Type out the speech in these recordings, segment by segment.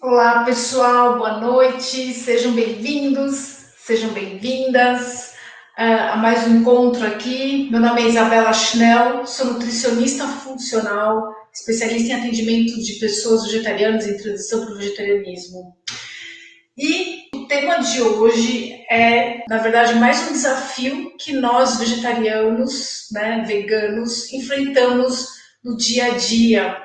Olá, pessoal, boa noite, sejam bem-vindos, sejam bem-vindas a mais um encontro aqui. Meu nome é Isabela Schnell, sou nutricionista funcional, especialista em atendimento de pessoas vegetarianas em transição para o vegetarianismo. E o tema de hoje é, na verdade, mais um desafio que nós vegetarianos, né, veganos, enfrentamos no dia a dia,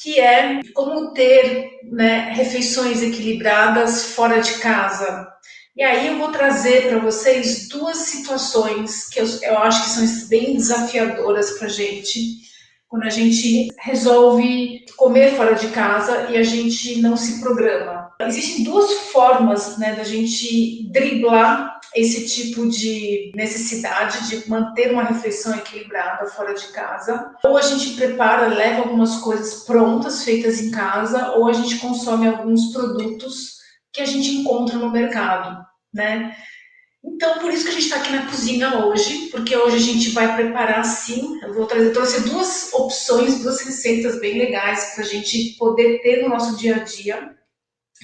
que é como ter, né, refeições equilibradas fora de casa. E aí eu vou trazer para vocês duas situações que eu acho que são bem desafiadoras para a gente, quando a gente resolve comer fora de casa e a gente não se programa. Existem duas formas, né, da gente driblar esse tipo de necessidade de manter uma refeição equilibrada fora de casa. Ou a gente prepara, leva algumas coisas prontas, feitas em casa, ou a gente consome alguns produtos que a gente encontra no mercado, né? Então, por isso que a gente está aqui na cozinha hoje, porque hoje a gente vai preparar sim. Trouxe duas opções, duas receitas bem legais para a gente poder ter no nosso dia a dia,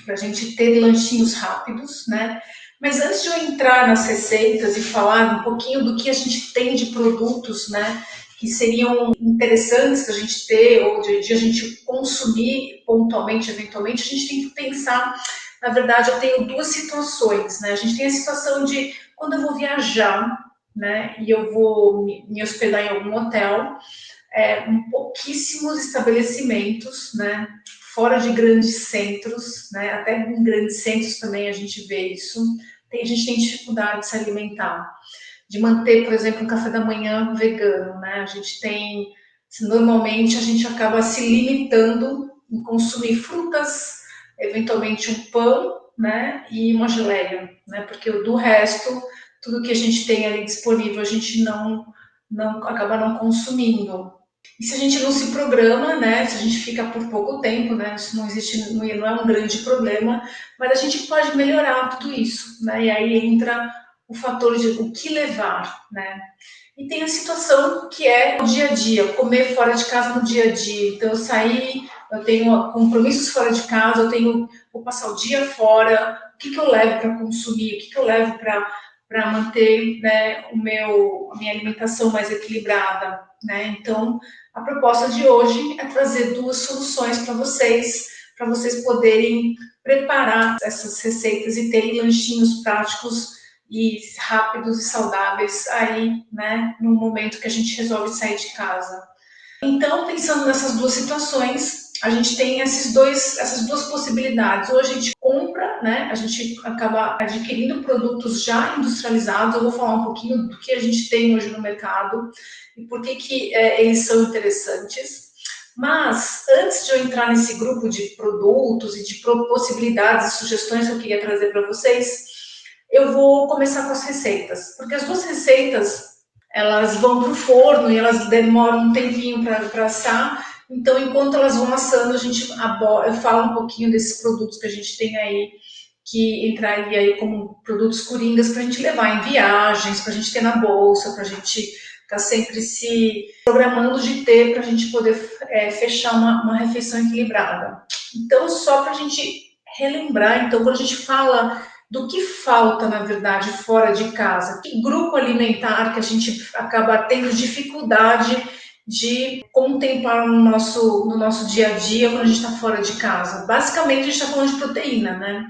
para a gente ter lanchinhos rápidos, né? Mas antes de eu entrar nas receitas e falar um pouquinho do que a gente tem de produtos, né, que seriam interessantes da gente ter ou de a gente consumir pontualmente, eventualmente, a gente tem que pensar. Na verdade, eu tenho duas situações, né? A gente tem a situação de quando eu vou viajar, né, e eu vou me hospedar em algum hotel, pouquíssimos estabelecimentos, né, fora de grandes centros, né, até em grandes centros também a gente vê isso. A gente tem dificuldade de se alimentar, de manter, por exemplo, um café da manhã vegano, né? A gente tem, normalmente a gente acaba se limitando em consumir frutas, eventualmente um pão, né, e uma geleia, né? Porque do resto, tudo que a gente tem ali disponível, a gente não acaba não consumindo. E se a gente não se programa, né, se a gente fica por pouco tempo, né, isso não existe, não é um grande problema, mas a gente pode melhorar tudo isso, né, e aí entra o fator de o que levar, né. E tem a situação que é o dia a dia, comer fora de casa no dia a dia. Então eu saí, eu tenho compromissos fora de casa, vou passar o dia fora, o que eu levo para consumir, o que eu levo para manter, né, a minha alimentação mais equilibrada, né? Então a proposta de hoje é trazer duas soluções para vocês poderem preparar essas receitas e terem lanchinhos práticos e rápidos e saudáveis aí, né, no momento que a gente resolve sair de casa. Então, pensando nessas duas situações, a gente tem essas duas possibilidades. Ou a gente compra, né, a gente acaba adquirindo produtos já industrializados. Eu vou falar um pouquinho do que a gente tem hoje no mercado e por que eles são interessantes. Mas, antes de eu entrar nesse grupo de produtos e de possibilidades e sugestões que eu queria trazer para vocês, eu vou começar com as receitas, porque as duas receitas elas vão para o forno e elas demoram um tempinho para assar. Então, enquanto elas vão assando, a gente fala um pouquinho desses produtos que a gente tem aí, que entraria aí como produtos coringas para a gente levar em viagens, para a gente ter na bolsa, para a gente estar sempre se programando de ter, para a gente poder fechar uma refeição equilibrada. Então, só para a gente relembrar, então, quando a gente fala do que falta, na verdade, fora de casa, que grupo alimentar que a gente acaba tendo dificuldade de contemplar no nosso dia a dia quando a gente está fora de casa. Basicamente, a gente está falando de proteína, né?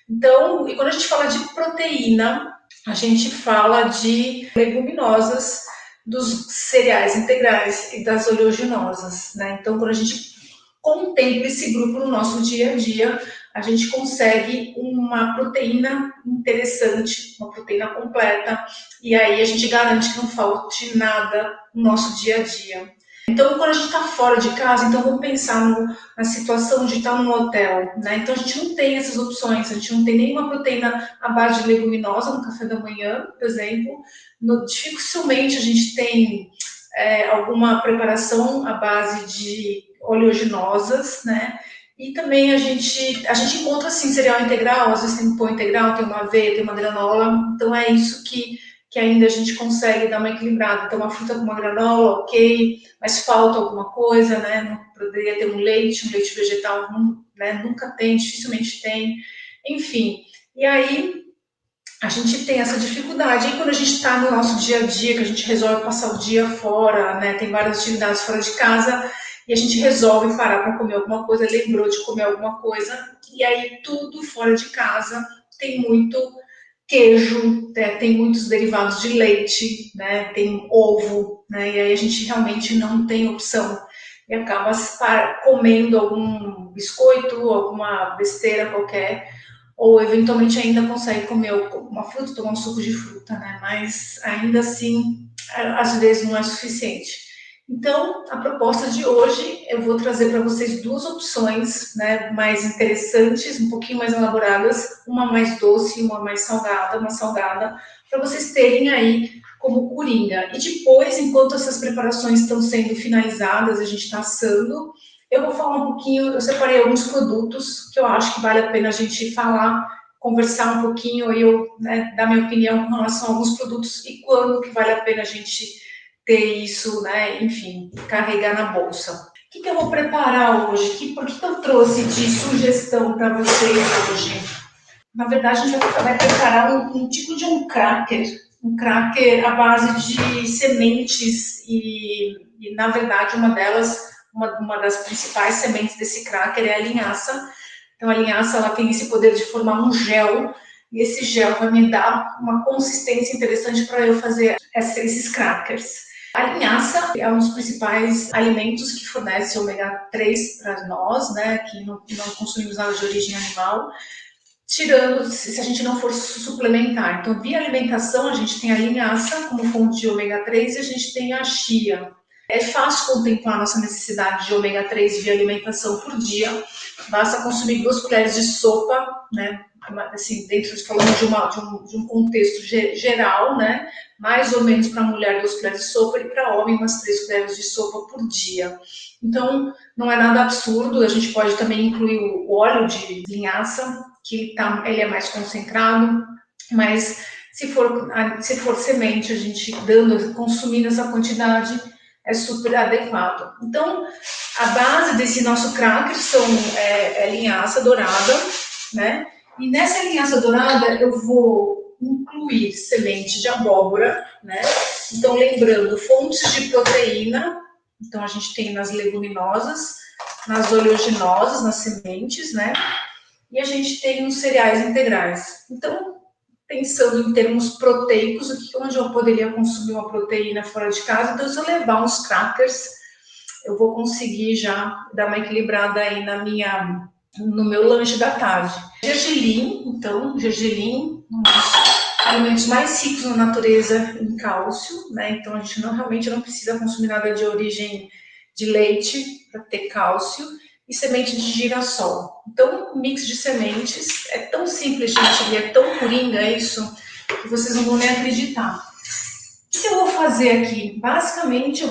Então, e quando a gente fala de proteína, a gente fala de leguminosas, dos cereais integrais e das oleaginosas, né? Então, quando a gente contempla esse grupo no nosso dia a dia, a gente consegue uma proteína interessante, uma proteína completa, e aí a gente garante que não falte nada no nosso dia a dia. Então, quando a gente está fora de casa, então vamos pensar na situação de estar num hotel, né? Então a gente não tem essas opções, a gente não tem nenhuma proteína à base de leguminosa no café da manhã, por exemplo. Dificilmente a gente tem alguma preparação à base de oleaginosas, né? E também a gente encontra assim cereal integral, às vezes tem um pão integral, tem uma aveia, tem uma granola, então é isso que ainda a gente consegue dar uma equilibrada. Então, uma fruta com uma granola, ok, mas falta alguma coisa, né? Não poderia ter um leite vegetal, né? Nunca tem, dificilmente tem, enfim. E aí a gente tem essa dificuldade. E quando a gente está no nosso dia a dia, que a gente resolve passar o dia fora, né? Tem várias atividades fora de casa, e a gente resolve parar para comer alguma coisa, lembrou de comer alguma coisa, e aí tudo fora de casa tem muito queijo, né, tem muitos derivados de leite, né, tem ovo, né, e aí a gente realmente não tem opção e acaba comendo algum biscoito, alguma besteira qualquer, ou eventualmente ainda consegue comer uma fruta, tomar um suco de fruta, né, mas ainda assim, às vezes não é suficiente. Então, a proposta de hoje, eu vou trazer para vocês duas opções, né, mais interessantes, um pouquinho mais elaboradas, uma mais doce e uma mais salgada, uma salgada, para vocês terem aí como coringa. E depois, enquanto essas preparações estão sendo finalizadas, a gente está assando, eu vou falar um pouquinho, eu separei alguns produtos que eu acho que vale a pena a gente falar, conversar um pouquinho, e eu, né, dar minha opinião com relação a alguns produtos e quando que vale a pena a gente ter isso, né, enfim, carregar na bolsa. O que eu vou preparar hoje? Por que eu trouxe de sugestão para vocês hoje? Na verdade, a gente vai preparar um tipo de um cracker à base de sementes e na verdade, uma das principais sementes desse cracker é a linhaça. Então, a linhaça ela tem esse poder de formar um gel, e esse gel vai me dar uma consistência interessante para eu fazer esses crackers. A linhaça é um dos principais alimentos que fornece ômega 3 para nós, né, que não consumimos nada de origem animal, tirando se a gente não for suplementar. Então, via alimentação, a gente tem a linhaça como fonte de ômega 3 e a gente tem a chia. É fácil contemplar nossa necessidade de ômega 3 via alimentação por dia. Basta consumir 2 colheres de sopa, né? Assim, falando de um contexto geral, né? Mais ou menos para mulher 2 colheres de sopa e para homem umas 3 colheres de sopa por dia. Então, não é nada absurdo. A gente pode também incluir o óleo de linhaça, que ele é mais concentrado, mas se for semente, a gente consumindo essa quantidade, é super adequado. Então, a base desse nosso cracker é linhaça dourada, né? E nessa linhaça dourada eu vou incluir semente de abóbora, né? Então, lembrando, fontes de proteína, então a gente tem nas leguminosas, nas oleaginosas, nas sementes, né? E a gente tem os cereais integrais. Então, pensando em termos proteicos, onde eu poderia consumir uma proteína fora de casa, então se eu levar uns crackers, eu vou conseguir já dar uma equilibrada aí no meu lanche da tarde. Gergelim, então, gergelim, um dos alimentos mais ricos na natureza em cálcio, né? Então a gente realmente não precisa consumir nada de origem de leite para ter cálcio. E semente de girassol. Então, um mix de sementes é tão simples, gente, e é tão coringa isso, que vocês não vão nem acreditar. O que eu vou fazer aqui? Basicamente, eu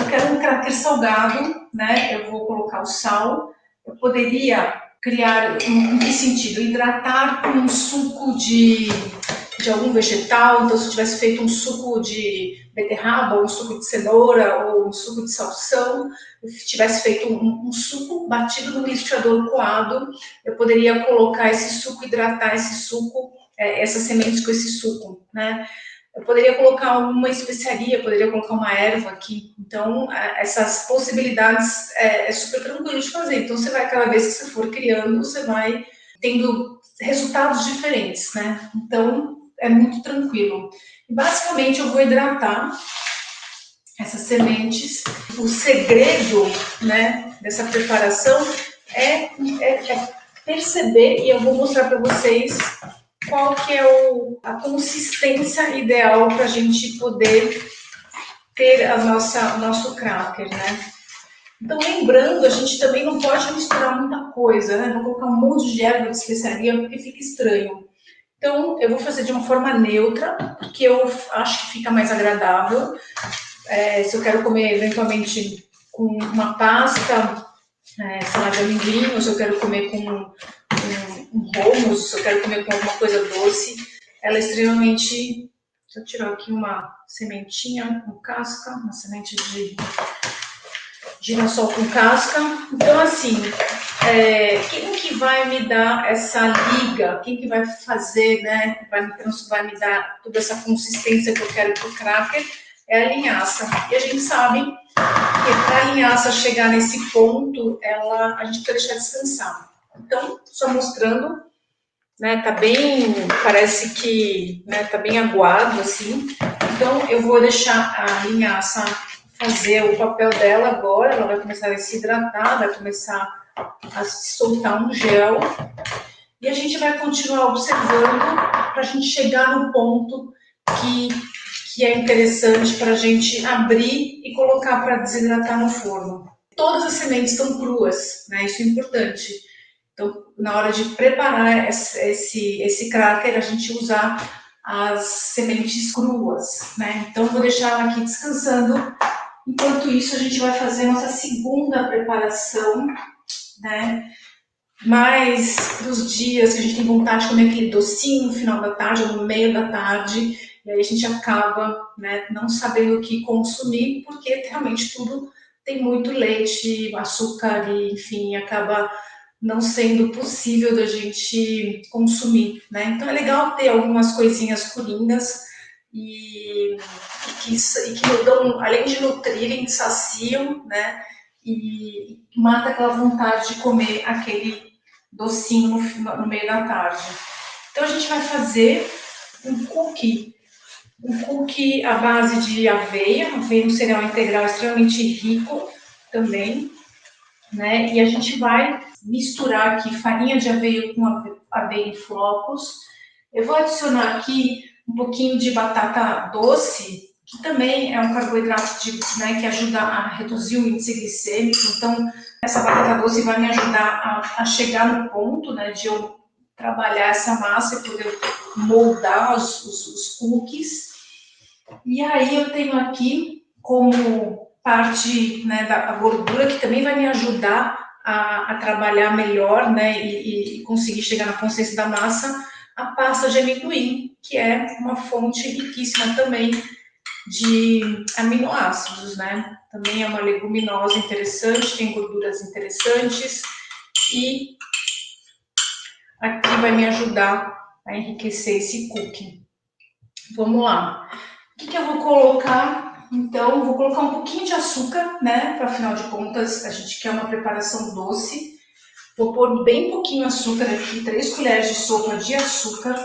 quero um cracker salgado, né? Eu vou colocar o sal. Eu poderia criar, em que sentido? Hidratar com um suco de algum vegetal. Então, se eu tivesse feito um suco de beterraba, ou um suco de cenoura, ou um suco de salsão, se tivesse feito um suco batido no liquidificador coado, eu poderia colocar esse suco, hidratar esse suco, essas sementes com esse suco, né? Eu poderia colocar uma especiaria, poderia colocar uma erva aqui. Então, essas possibilidades é super tranquilo de fazer. Então, cada vez que você for criando, você vai tendo resultados diferentes, né? Então, é muito tranquilo. E, basicamente, eu vou hidratar essas sementes. O segredo, né, dessa preparação é perceber, e eu vou mostrar para vocês qual que é a consistência ideal para a gente poder ter o nosso cracker, né? Então, lembrando, a gente também não pode misturar muita coisa, né? Vou colocar um monte de erva de especiaria porque fica estranho. Então, eu vou fazer de uma forma neutra, porque eu acho que fica mais agradável. Se eu quero comer, eventualmente, com uma pasta, sei lá, de amendoim, ou se eu quero comer com um hummus, se eu quero comer com alguma coisa doce, ela é extremamente... Deixa eu tirar aqui uma sementinha com casca, uma semente girassol com casca. Então, assim, quem que vai me dar essa liga? Quem que vai fazer, né? Vai me dar toda essa consistência que eu quero pro cracker? É a linhaça. E a gente sabe que para a linhaça chegar nesse ponto, a gente precisa deixar descansar. Então, só mostrando, né? Tá bem, parece que, né, tá bem aguado, assim. Então, eu vou deixar a linhaça fazer o papel dela agora. Ela vai começar a se hidratar, vai começar a soltar um gel. E a gente vai continuar observando para a gente chegar no ponto que é interessante para a gente abrir e colocar para desidratar no forno. Todas as sementes estão cruas, né? Isso é importante. Então, na hora de preparar esse cracker, a gente usar as sementes cruas, né? Então, vou deixar ela aqui descansando. Enquanto isso, a gente vai fazer a nossa segunda preparação, né? Mais para os dias que a gente tem vontade de comer aquele docinho no final da tarde ou no meio da tarde, e aí a gente acaba, né, não sabendo o que consumir, porque realmente tudo tem muito leite, açúcar, e, enfim, acaba não sendo possível da gente consumir, né? Então é legal ter algumas coisinhas coringas e que dão, além de nutrirem, saciam, né? E mata aquela vontade de comer aquele docinho no meio da tarde. Então a gente vai fazer um cookie à base de aveia, aveia é um cereal integral extremamente rico também, né? E a gente vai misturar aqui farinha de aveia com aveia em flocos. Eu vou adicionar aqui um pouquinho de batata doce, que também é um carboidrato né, que ajuda a reduzir o índice glicêmico. Então, essa batata doce vai me ajudar a chegar no ponto, né, de eu trabalhar essa massa e poder moldar os cookies. E aí eu tenho aqui como parte, né, da gordura, que também vai me ajudar a trabalhar melhor, né, e conseguir chegar na consistência da massa, a pasta de amendoim, que é uma fonte riquíssima também de aminoácidos, né? Também é uma leguminosa interessante, tem gorduras interessantes e aqui vai me ajudar a enriquecer esse cookie. Vamos lá. O que eu vou colocar? Então, vou colocar um pouquinho de açúcar, né? Para afinal de contas, a gente quer uma preparação doce. Vou pôr bem pouquinho açúcar aqui, 3 colheres de sopa de açúcar.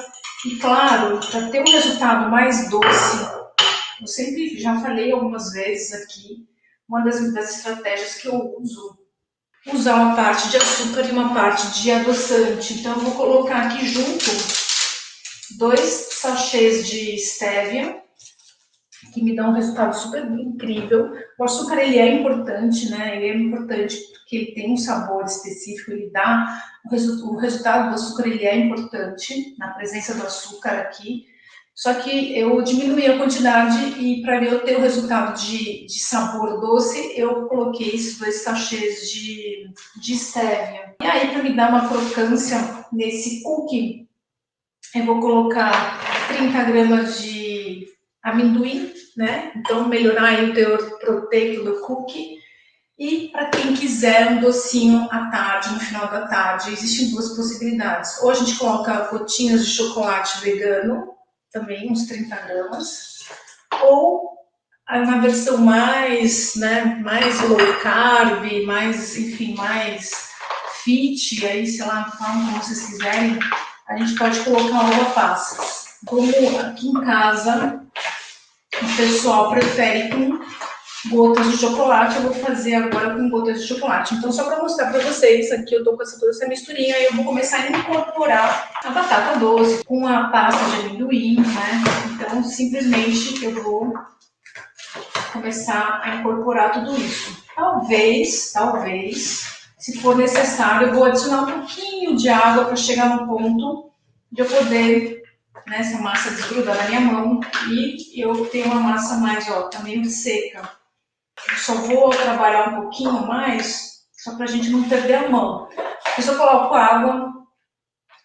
E claro, para ter um resultado mais doce, eu sempre já falei algumas vezes aqui, uma das estratégias que eu uso, usar uma parte de açúcar e uma parte de adoçante. Então, eu vou colocar aqui junto 2 sachês de stevia, que me dá um resultado super incrível. O açúcar, ele é importante, né? Ele é importante porque ele tem um sabor específico, ele dá o resultado do açúcar, ele é importante na presença do açúcar aqui. Só que eu diminuí a quantidade e para eu ter o resultado de sabor doce, eu coloquei esses 2 sachês de stevia. E aí, para me dar uma crocância nesse cookie, eu vou colocar 30 gramas de amendoim, né? Então, melhorar aí o teor proteico do cookie. E para quem quiser um docinho à tarde, no final da tarde, existem 2 possibilidades. Ou a gente coloca gotinhas de chocolate vegano, também uns 30 gramas. Ou na versão mais, né, mais low carb, mais, enfim, mais fit, aí, sei lá, como vocês quiserem, a gente pode colocar uva passas. Como aqui em casa o pessoal prefere com gotas de chocolate, eu vou fazer agora com gotas de chocolate. Então, só para mostrar para vocês, aqui eu tô com toda essa misturinha e eu vou começar a incorporar a batata doce com a pasta de amendoim, né? Então, simplesmente eu vou começar a incorporar tudo isso. Talvez, se for necessário, eu vou adicionar um pouquinho de água para chegar no ponto de eu poder, né, essa massa desgrudar na minha mão e eu ter uma massa mais, ó, tá meio seca. Eu só vou trabalhar um pouquinho mais, só pra gente não perder a mão. Porque se eu coloco água,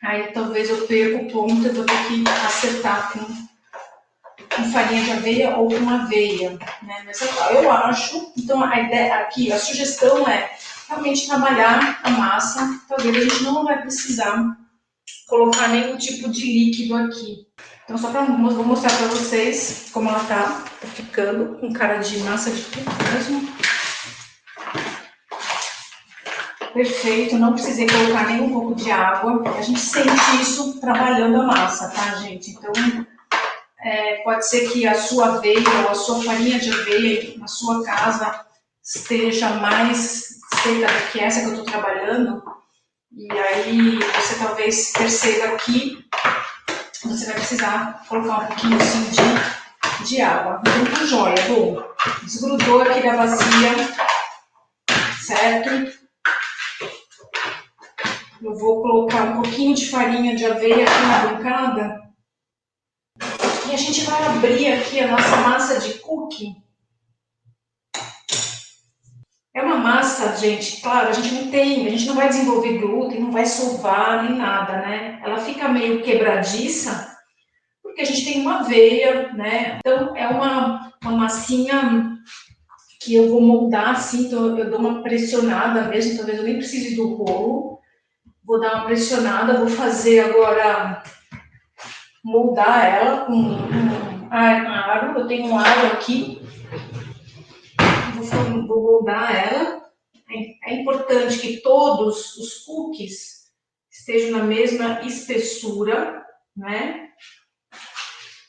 aí talvez eu perca o ponto, eu vou ter que acertar com com farinha de aveia ou com aveia, né? Mas eu acho, então a ideia aqui, a sugestão é realmente trabalhar a massa. Talvez a gente não vai precisar colocar nenhum tipo de líquido aqui. Então só para vou mostrar para vocês como ela tá ficando com cara de massa de tudo mesmo. Perfeito, não precisei colocar nem um pouco de água. A gente sente isso trabalhando a massa, tá, gente? Então, pode ser que a sua aveia ou a sua farinha de aveia na sua casa esteja mais seca do que essa que eu estou trabalhando. E aí, você talvez perceba que você vai precisar colocar um pouquinho assim de água. Então, tá joia. Bom, desgrudou aqui da bacia, certo? Eu vou colocar um pouquinho de farinha de aveia aqui na bancada. E a gente vai abrir aqui a nossa massa de cookie. É uma massa, gente, claro, a gente não vai desenvolver glúten, não vai sovar nem nada, né? Ela fica meio quebradiça, porque a gente tem uma aveia, né? Então é uma massinha que eu vou moldar assim, então eu dou uma pressionada mesmo, talvez eu nem precise do rolo. Vou dar uma pressionada, vou fazer agora, moldar ela com um aro. Eu tenho um aro aqui, vou moldar ela. É importante que todos os cookies estejam na mesma espessura, né?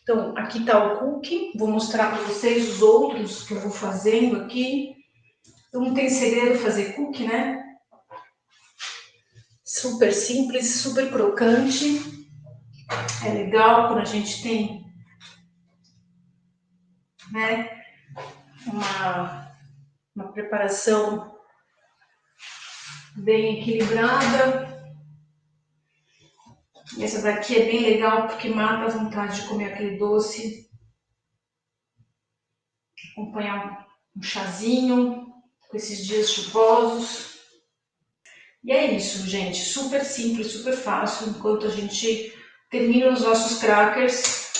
Então, aqui está o cookie. Vou mostrar para vocês os outros que eu vou fazendo aqui. Então, não tem segredo fazer cookie, né? Super simples, super crocante. É legal quando a gente tem, né, uma preparação bem equilibrada. E essa daqui é bem legal porque mata a vontade de comer aquele doce. Acompanhar um chazinho com esses dias chuvosos. E é isso, gente. Super simples, super fácil. Enquanto a gente termina os nossos crackers,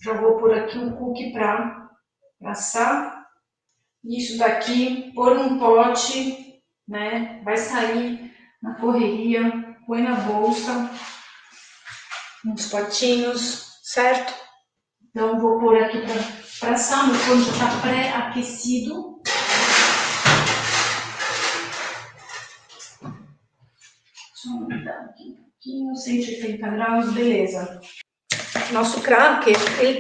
já vou pôr aqui um cookie para assar. Isso daqui, pôr num pote, né? Vai sair na correria, põe na bolsa, uns potinhos, certo? Então vou pôr aqui para assar. Meu forno já está pré-aquecido. Deixa eu aumentar aqui um pouquinho, 180 graus, beleza. Nosso cracker, ele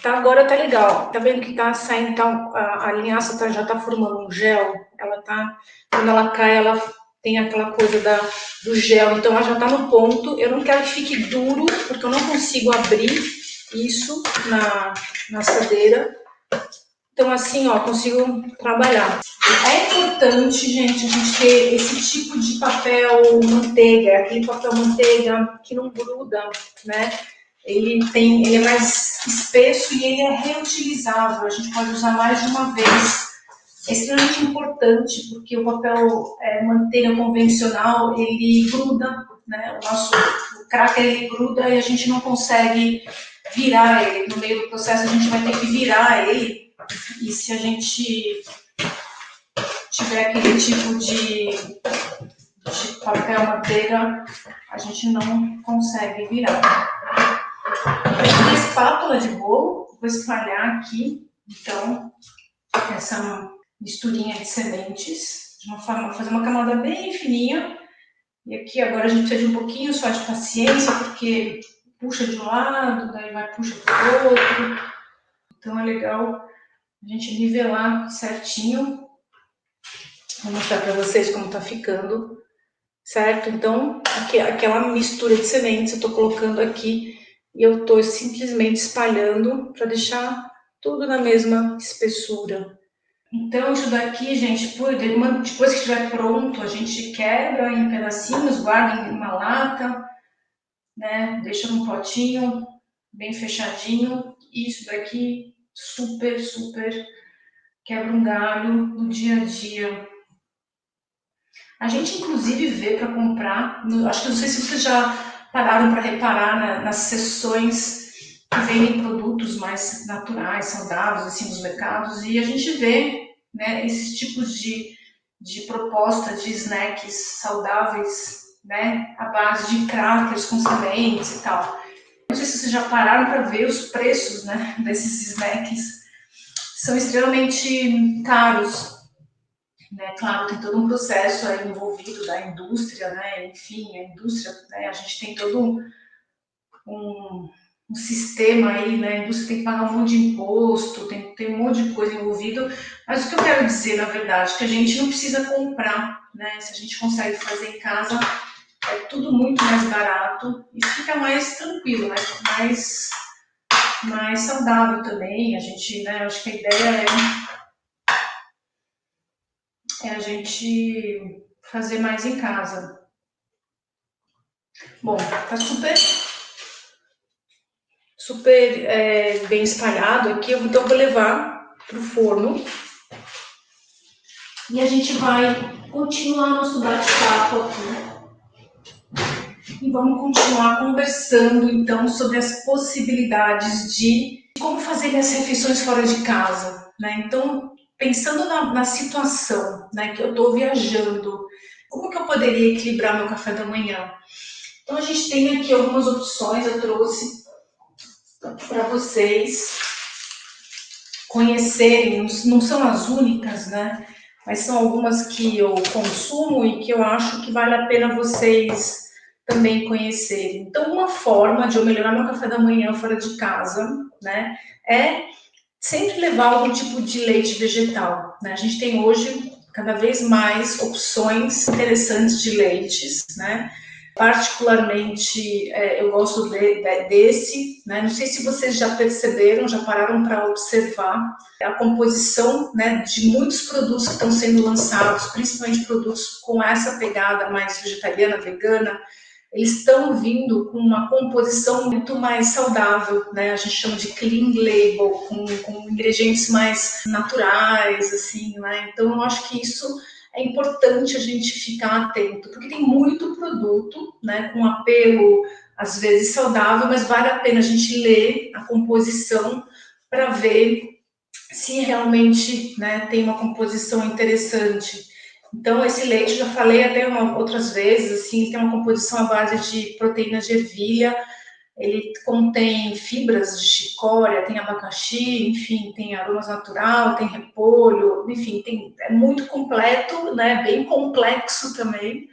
agora tá legal. Tá vendo que tá saindo, então a linhaça já tá formando um gel. Ela tá, quando ela cai, ela tem aquela coisa do gel. Então ela já tá no ponto. Eu não quero que fique duro, porque eu não consigo abrir isso na assadeira. Então assim, ó, consigo trabalhar. É importante, gente, a gente ter esse tipo de papel manteiga, aquele papel manteiga que não gruda, né? Ele é mais espesso e ele é reutilizável, a gente pode usar mais de uma vez. É extremamente importante porque o papel manteiga convencional, ele gruda, né? O cracker, ele gruda e a gente não consegue virar ele. No meio do processo a gente vai ter que virar ele, e se a gente tiver aquele tipo de papel manteiga, a gente não consegue virar. Uma espátula de bolo, vou espalhar aqui, então, essa misturinha de sementes, de uma forma, fazer uma camada bem fininha. E aqui agora a gente precisa de um pouquinho só de paciência, porque puxa de um lado, daí puxa para o outro. Então é legal a gente nivelar certinho. Vou mostrar para vocês como tá ficando, certo? Então, aquela mistura de sementes eu tô colocando aqui e eu tô simplesmente espalhando para deixar tudo na mesma espessura. Então, isso daqui, gente, depois que estiver pronto, a gente quebra em pedacinhos, guarda em uma lata, né? Deixa num potinho bem fechadinho. Isso daqui super, super quebra um galho no dia a dia. A gente, inclusive, vê para comprar, acho que não sei se vocês já pararam para reparar nas seções que vendem produtos mais naturais, saudáveis, assim, nos mercados, e a gente vê, né, esses tipos de proposta de snacks saudáveis, né, à base de crackers com sementes e tal. Não sei se vocês já pararam para ver os preços, né, desses snacks. São extremamente caros, né? Claro, tem todo um processo aí envolvido da indústria, né? Enfim, a indústria, né? A gente tem todo um, um sistema aí, né? A indústria tem que pagar um monte de imposto, tem um monte de coisa envolvido. Mas o que eu quero dizer, na verdade, é que a gente não precisa comprar, né? Se a gente consegue fazer em casa, é tudo muito mais barato e fica mais tranquilo, né? Mais saudável também. A gente, né? Acho que a ideia é a gente fazer mais em casa. Bom, tá super bem espalhado aqui. Então eu vou levar pro forno e a gente vai continuar nosso bate-papo aqui. E vamos continuar conversando então sobre as possibilidades de como fazer minhas refeições fora de casa, né? Então, pensando na situação, né, que eu estou viajando, como que eu poderia equilibrar meu café da manhã? Então, a gente tem aqui algumas opções, eu trouxe para vocês conhecerem, não são as únicas, né? Mas são algumas que eu consumo e que eu acho que vale a pena vocês também conhecerem. Então, uma forma de eu melhorar meu café da manhã fora de casa, né, é sempre levar algum tipo de leite vegetal, né? A gente tem hoje cada vez mais opções interessantes de leites, né? Particularmente, eu gosto desse, né? Não sei se vocês já perceberam, já pararam para observar a composição, né, de muitos produtos que estão sendo lançados, principalmente produtos com essa pegada mais vegetariana, vegana, eles estão vindo com uma composição muito mais saudável, né? A gente chama de clean label, com ingredientes mais naturais, assim, né? Então, eu acho que isso é importante a gente ficar atento, porque tem muito produto, né, com apelo, às vezes saudável, mas vale a pena a gente ler a composição para ver se realmente, né, tem uma composição interessante. Então, esse leite, já falei até outras vezes, assim, tem uma composição à base de proteínas de ervilha, ele contém fibras de chicória, tem abacaxi, enfim, tem aromas natural, tem repolho, enfim, é muito completo, né, bem complexo também,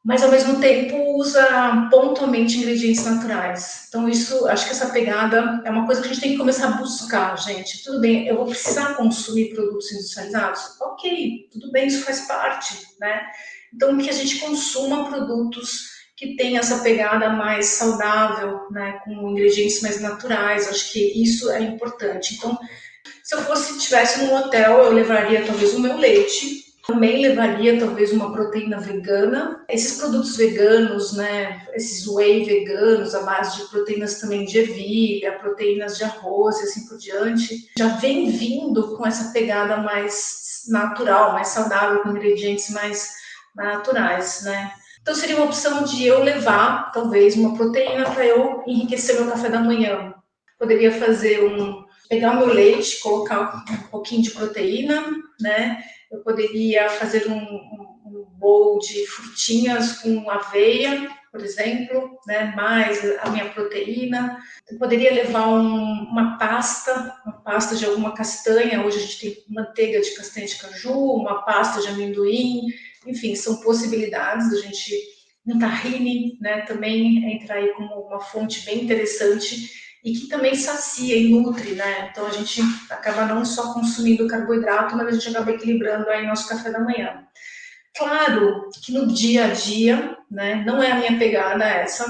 mas ao mesmo tempo usa pontualmente ingredientes naturais. Então, isso, acho que essa pegada é uma coisa que a gente tem que começar a buscar, gente. Tudo bem, eu vou precisar consumir produtos industrializados? Ok, tudo bem, isso faz parte, né? Então, que a gente consuma produtos que têm essa pegada mais saudável, né, com ingredientes mais naturais. Acho que isso é importante. Então, se eu tivesse num hotel, eu levaria talvez o meu leite, também levaria talvez uma proteína vegana. Esses produtos veganos, né, esses whey veganos, à base de proteínas também de ervilha, proteínas de arroz e assim por diante, já vem vindo com essa pegada mais natural, mais saudável, com ingredientes mais naturais, né? Então seria uma opção de eu levar talvez uma proteína para eu enriquecer meu café da manhã. Poderia pegar o meu leite, colocar um pouquinho de proteína, né? Eu poderia fazer um bowl de frutinhas com aveia, por exemplo, né? Mais a minha proteína. Eu poderia levar uma pasta de alguma castanha. Hoje a gente tem manteiga de castanha de caju, uma pasta de amendoim. Enfim, são possibilidades da gente. Um tahine, né? Também entra aí como uma fonte bem interessante e que também sacia e nutre, né? Então a gente acaba não só consumindo carboidrato, mas a gente acaba equilibrando aí nosso café da manhã. Claro que no dia a dia, né, não é a minha pegada essa,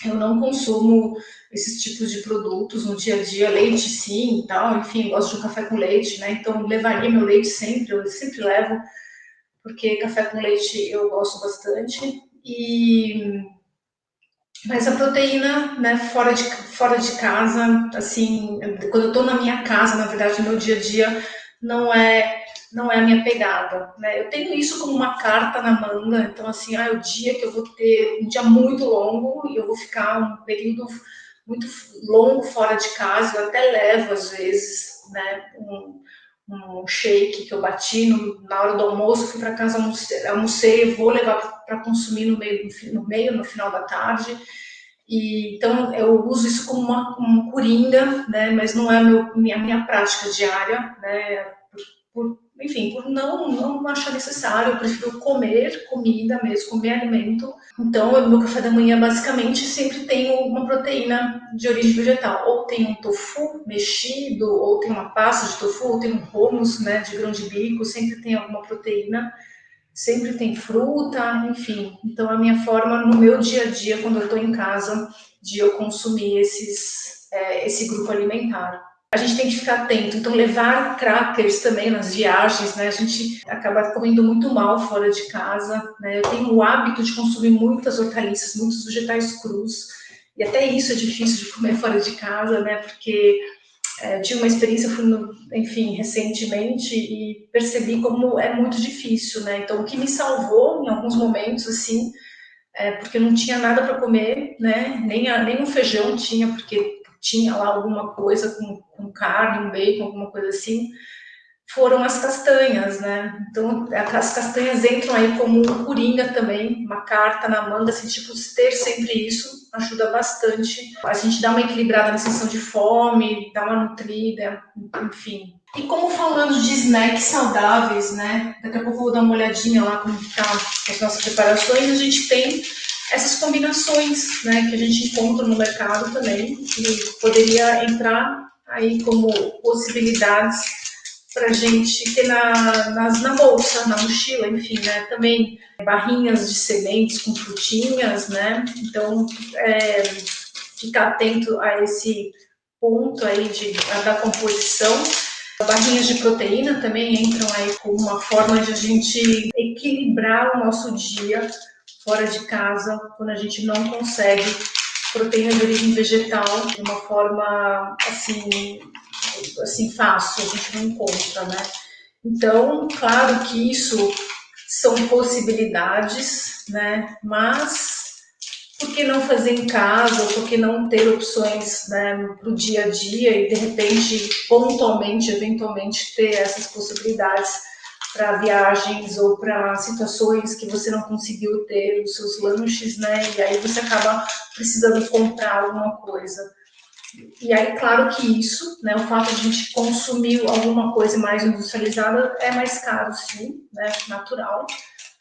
eu não consumo esses tipos de produtos no dia a dia, leite sim e tal, enfim, gosto de um café com leite, né? Então levaria meu leite sempre, eu sempre levo, porque café com leite eu gosto bastante. Mas a proteína, né, fora de casa, assim, quando eu estou na minha casa, na verdade, no meu dia a dia, não é, não é a minha pegada, né? Eu tenho isso como uma carta na manga, então, assim, o dia que eu vou ter um dia muito longo e eu vou ficar um período muito longo fora de casa, eu até levo às vezes, né, um shake que eu bati na hora do almoço, fui para casa, almocei, vou levar para consumir no final da tarde. E, então eu uso isso como uma coringa, né, mas não é minha prática diária, né, enfim, por não achar necessário, eu prefiro comer comida mesmo, comer alimento. Então, o meu café da manhã, basicamente, sempre tem uma proteína de origem vegetal. Ou tem um tofu mexido, ou tem uma pasta de tofu, ou tem um hummus, né, de grão de bico, sempre tem alguma proteína, sempre tem fruta, enfim. Então, a minha forma, no meu dia a dia, quando eu estou em casa, de eu consumir esse grupo alimentar. A gente tem que ficar atento, então levar crackers também nas viagens, né? A gente acaba comendo muito mal fora de casa, né? Eu tenho o hábito de consumir muitas hortaliças, muitos vegetais crus, e até isso é difícil de comer fora de casa, né? Porque eu tive uma experiência, enfim, recentemente e percebi como é muito difícil, né? Então, o que me salvou em alguns momentos, assim, porque não tinha nada para comer, né? Nem um feijão tinha, porque tinha lá alguma coisa com carne, um bacon, alguma coisa assim, foram as castanhas, né? Então, as castanhas entram aí como um coringa também, uma carta na manga, assim, tipo, ter sempre isso ajuda bastante. A gente dá uma equilibrada na sensação de fome, dá uma nutrida, enfim. E como falando de snacks saudáveis, né? Daqui a pouco eu vou dar uma olhadinha lá como está as nossas preparações. A gente tem essas combinações, né, que a gente encontra no mercado também, que poderia entrar aí como possibilidades para a gente ter na bolsa, na mochila, enfim, né? Também barrinhas de sementes com frutinhas, né? Então, ficar atento a esse ponto aí da composição. Barrinhas de proteína também entram aí como uma forma de a gente equilibrar o nosso dia fora de casa, quando a gente não consegue proteína de origem vegetal de uma forma assim fácil, a gente não encontra, né? Então, claro que isso são possibilidades, né? Mas por que não fazer em casa? Por que não ter opções, né, para o dia a dia e de repente, pontualmente, eventualmente, ter essas possibilidades para viagens ou para situações que você não conseguiu ter os seus lanches, né? E aí você acaba precisando comprar alguma coisa. E aí, claro que isso, né, o fato de a gente consumir alguma coisa mais industrializada é mais caro, sim, né, natural.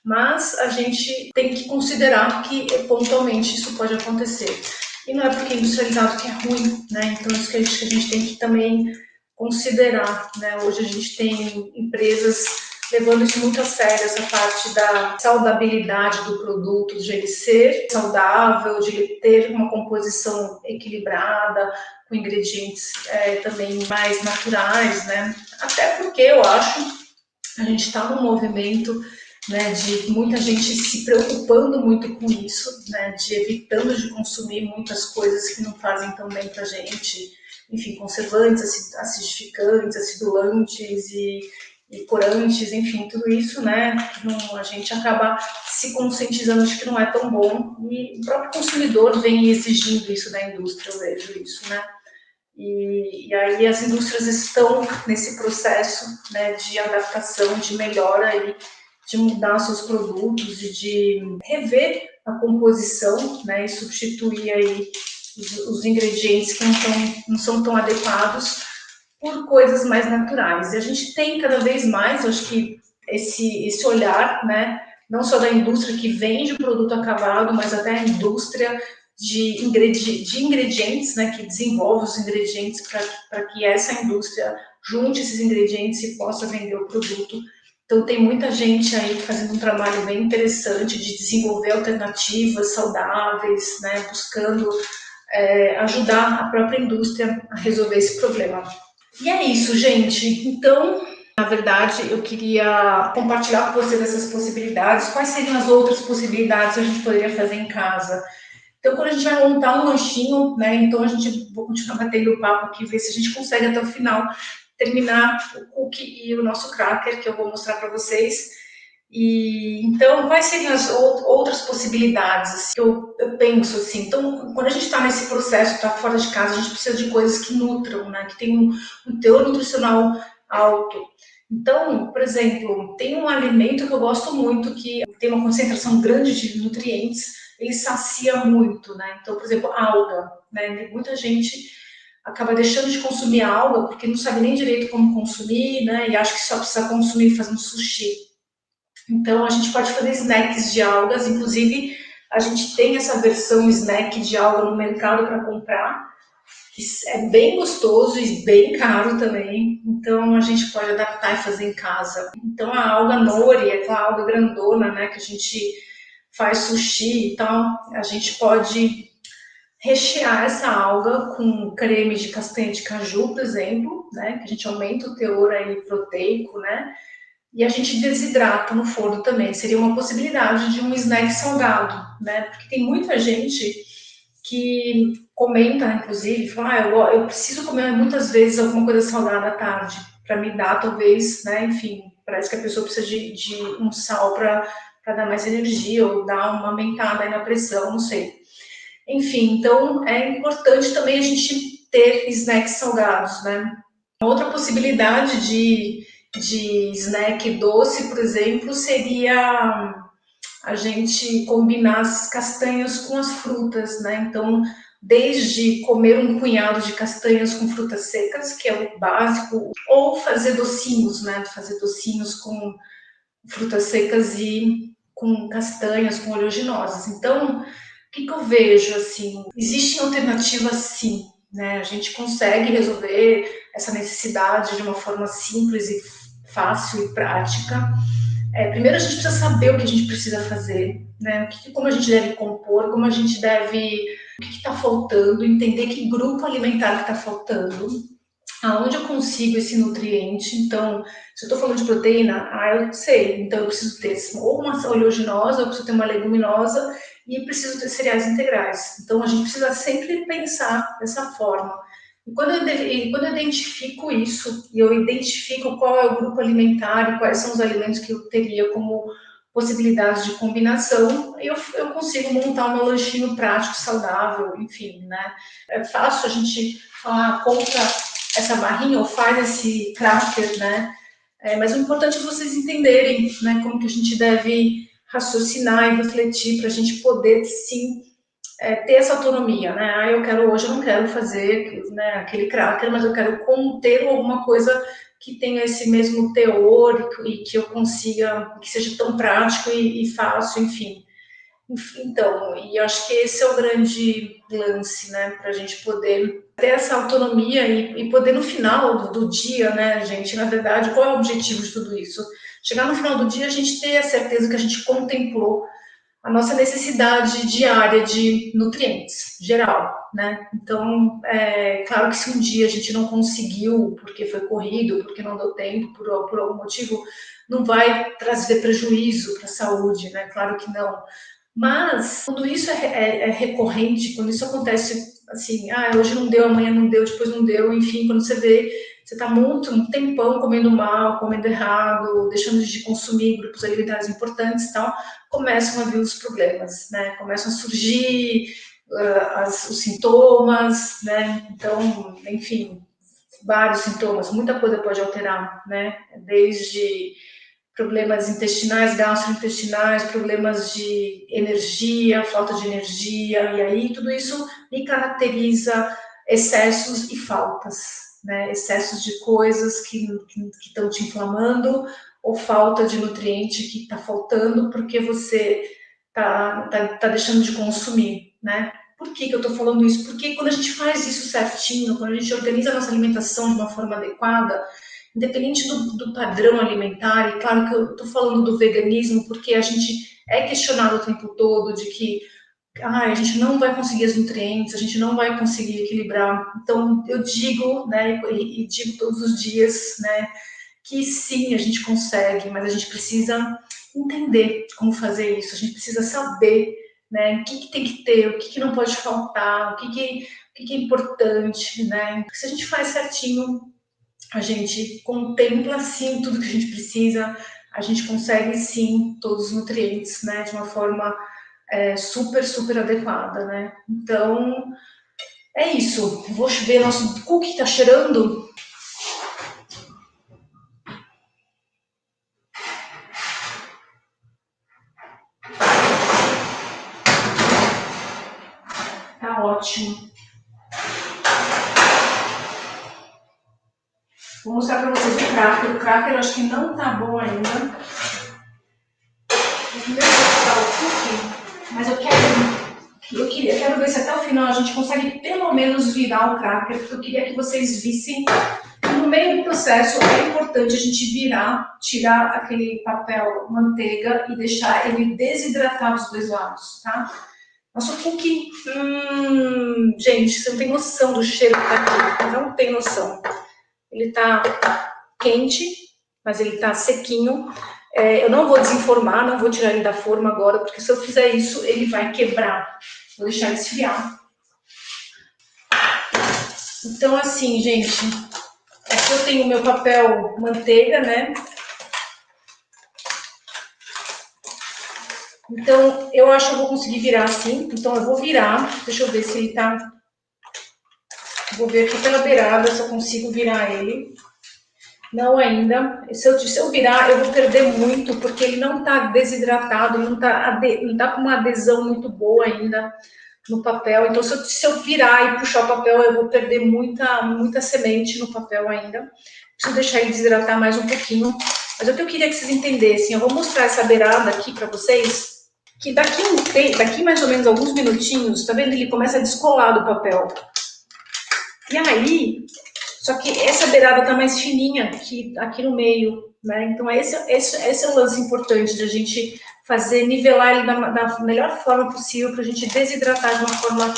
Mas a gente tem que considerar que pontualmente isso pode acontecer. E não é porque é industrializado que é ruim, né? Então isso que a gente tem que também considerar, né? Hoje a gente tem empresas levando isso muito a sério, essa parte da saudabilidade do produto, de ele ser saudável, de ele ter uma composição equilibrada, com ingredientes também mais naturais, né? Até porque eu acho a gente está num movimento, né, de muita gente se preocupando muito com isso, né, de evitando de consumir muitas coisas que não fazem tão bem para a gente, enfim, conservantes, acidificantes, acidulantes e corantes, enfim, tudo isso, né, a gente acaba se conscientizando de que não é tão bom e o próprio consumidor vem exigindo isso da indústria, eu vejo isso, né. E aí as indústrias estão nesse processo, né, de adaptação, de melhora e de mudar seus produtos e de rever a composição, né, e substituir aí os ingredientes que não são tão adequados por coisas mais naturais. E a gente tem cada vez mais, acho que esse olhar, né, não só da indústria que vende o produto acabado, mas até a indústria de ingredientes, né, que desenvolve os ingredientes para que essa indústria junte esses ingredientes e possa vender o produto. Então tem muita gente aí fazendo um trabalho bem interessante de desenvolver alternativas saudáveis, né, buscando ajudar a própria indústria a resolver esse problema. E é isso, gente. Então, na verdade, eu queria compartilhar com vocês essas possibilidades. Quais seriam as outras possibilidades que a gente poderia fazer em casa? Então, quando a gente vai montar um lanchinho, né? Então, a gente vou continuar batendo o papo aqui, ver se a gente consegue até o final terminar o cookie e o nosso cracker, que eu vou mostrar para vocês. E então, quais seriam as outras possibilidades assim, que eu penso assim? Então, quando a gente está nesse processo, está fora de casa, a gente precisa de coisas que nutram, né? Que tenham um teor nutricional alto. Então, por exemplo, tem um alimento que eu gosto muito, que tem uma concentração grande de nutrientes, ele sacia muito, né? Então, por exemplo, alga, né? Muita gente acaba deixando de consumir alga porque não sabe nem direito como consumir, né? E acha que só precisa consumir fazendo sushi. Então, a gente pode fazer snacks de algas, inclusive a gente tem essa versão snack de alga no mercado para comprar, que é bem gostoso e bem caro também. Então, a gente pode adaptar e fazer em casa. Então, a alga nori, aquela alga grandona, né, que a gente faz sushi e tal, a gente pode rechear essa alga com creme de castanha de caju, por exemplo, né, que a gente aumenta o teor aí proteico, né, e a gente desidrata no forno também. Seria uma possibilidade de um snack salgado, né? Porque tem muita gente que comenta, inclusive, fala, eu preciso comer muitas vezes alguma coisa salgada à tarde, para me dar, talvez, né? Enfim, parece que a pessoa precisa de um sal para dar mais energia ou dar uma aumentada aí na pressão, não sei. Enfim, então é importante também a gente ter snacks salgados, né? Outra possibilidade de snack doce, por exemplo, seria a gente combinar as castanhas com as frutas, né? Então, desde comer um punhado de castanhas com frutas secas, que é o básico, ou fazer docinhos, né? Fazer docinhos com frutas secas e com castanhas, com oleaginosas. Então, o que eu vejo assim? Existem alternativas, sim, né? A gente consegue resolver essa necessidade de uma forma simples e fácil e prática. Primeiro, a gente precisa saber o que a gente precisa fazer, né? Como a gente deve compor, como a gente deve, o que está faltando, entender que grupo alimentar que está faltando, aonde eu consigo esse nutriente. Então, se eu estou falando de proteína, eu sei, então eu preciso ter ou uma oleaginosa, eu preciso ter uma leguminosa e preciso ter cereais integrais. Então, a gente precisa sempre pensar dessa forma. E quando eu identifico isso, e eu identifico qual é o grupo alimentar e quais são os alimentos que eu teria como possibilidades de combinação, eu consigo montar um lanchinho prático, saudável, enfim, né? É fácil a gente falar, compra essa barrinha ou faz esse cracker, né? Mas o importante é vocês entenderem, né, como que a gente deve raciocinar e refletir para a gente poder, sim, ter essa autonomia, né? Eu quero hoje, eu não quero fazer, né, aquele cracker, mas eu quero conter alguma coisa que tenha esse mesmo teor e que eu consiga, que seja tão prático e fácil, enfim. Então, e eu acho que esse é o grande lance, né, para a gente poder ter essa autonomia e poder no final do dia, né, gente, na verdade, qual é o objetivo de tudo isso? Chegar no final do dia, a gente ter a certeza que a gente contemplou a nossa necessidade diária de nutrientes, geral, né? Então, claro que se um dia a gente não conseguiu, porque foi corrido, porque não deu tempo, por algum motivo, não vai trazer prejuízo para a saúde, né? Claro que não. Mas, quando isso é recorrente, quando isso acontece assim, hoje não deu, amanhã não deu, depois não deu, enfim, quando você vê, você está muito um tempão comendo mal, comendo errado, deixando de consumir grupos alimentares importantes e tal, começam a vir os problemas, né? Começam a surgir os sintomas, né? Então, enfim, vários sintomas, muita coisa pode alterar, né? Desde problemas intestinais, gastrointestinais, problemas de energia, falta de energia, e aí tudo isso me caracteriza excessos e faltas, né? Excessos de coisas que estão te inflamando ou falta de nutriente que está faltando porque você tá deixando de consumir, né? Por que eu estou falando isso? Porque quando a gente faz isso certinho, quando a gente organiza a nossa alimentação de uma forma adequada, independente do padrão alimentar, e claro que eu estou falando do veganismo, porque a gente é questionado o tempo todo de que a gente não vai conseguir os nutrientes, a gente não vai conseguir equilibrar. Então, eu digo, né, e digo todos os dias, né, que sim, a gente consegue, mas a gente precisa entender como fazer isso, a gente precisa saber, né, o que tem que ter, o que não pode faltar, o que é importante, né? Porque se a gente faz certinho, a gente contempla sim tudo que a gente precisa, a gente consegue sim todos os nutrientes, né, de uma forma super, super adequada, né? Então, é isso. Vou ver nosso cookie tá cheirando. Tá ótimo. Vou mostrar para vocês o cracker. O cracker eu acho que não tá bom ainda. Vou primeiro colocar o cookie, mas quero ver se até o final a gente consegue pelo menos virar o cracker, porque eu queria que vocês vissem que no meio do processo é importante a gente virar, tirar aquele papel manteiga e deixar ele desidratar dos dois lados, tá? Nosso cookie, gente, você não tem noção do cheiro que tá aqui, não tem noção. Ele tá quente, mas ele tá sequinho. Eu não vou desenformar, não vou tirar ele da forma agora, porque se eu fizer isso, ele vai quebrar. Vou deixar ele esfriar. Então, assim, gente, aqui eu tenho o meu papel manteiga, né? Então, eu acho que eu vou conseguir virar assim. Então, eu vou virar. Deixa eu ver se ele tá... Vou ver aqui pela beirada se eu consigo virar ele. Não ainda. Se eu virar, eu vou perder muito, porque ele não está desidratado, não tá com uma adesão muito boa ainda no papel. Então, se eu virar e puxar o papel, eu vou perder muita semente no papel ainda. Preciso deixar ele desidratar mais um pouquinho. Mas o que eu queria que vocês entendessem, eu vou mostrar essa beirada aqui para vocês, que daqui mais ou menos alguns minutinhos, tá vendo? Ele começa a descolar do papel. E aí, só que essa beirada tá mais fininha aqui no meio, né? Então esse é o lance importante de a gente fazer, nivelar ele da melhor forma possível para a gente desidratar de uma forma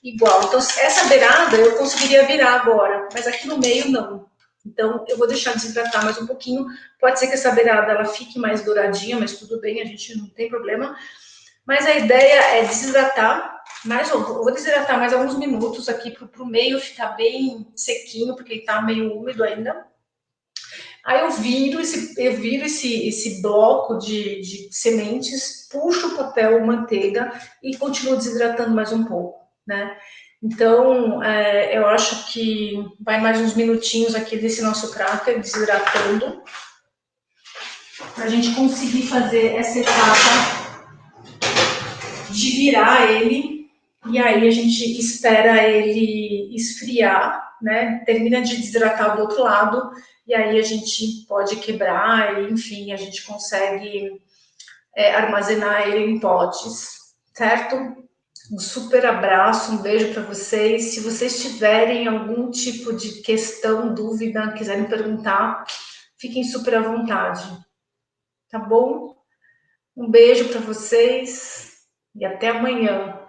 igual. Então essa beirada eu conseguiria virar agora, mas aqui no meio não. Então eu vou deixar desidratar mais um pouquinho. Pode ser que essa beirada ela fique mais douradinha, mas tudo bem, a gente não tem problema. Mas a ideia é desidratar. Eu vou desidratar mais alguns minutos aqui para o meio ficar bem sequinho, porque ele está meio úmido ainda. Aí eu viro esse bloco de sementes, puxo o papel manteiga e continuo desidratando mais um pouco, né? Então, eu acho que vai mais uns minutinhos aqui desse nosso cracker desidratando, para a gente conseguir fazer essa etapa de virar ele, e aí a gente espera ele esfriar, né? Termina de desidratar do outro lado, e aí a gente pode quebrar, e, enfim, a gente consegue armazenar ele em potes, certo? Um super abraço, um beijo para vocês. Se vocês tiverem algum tipo de questão, dúvida, quiserem perguntar, fiquem super à vontade, tá bom? Um beijo para vocês e até amanhã.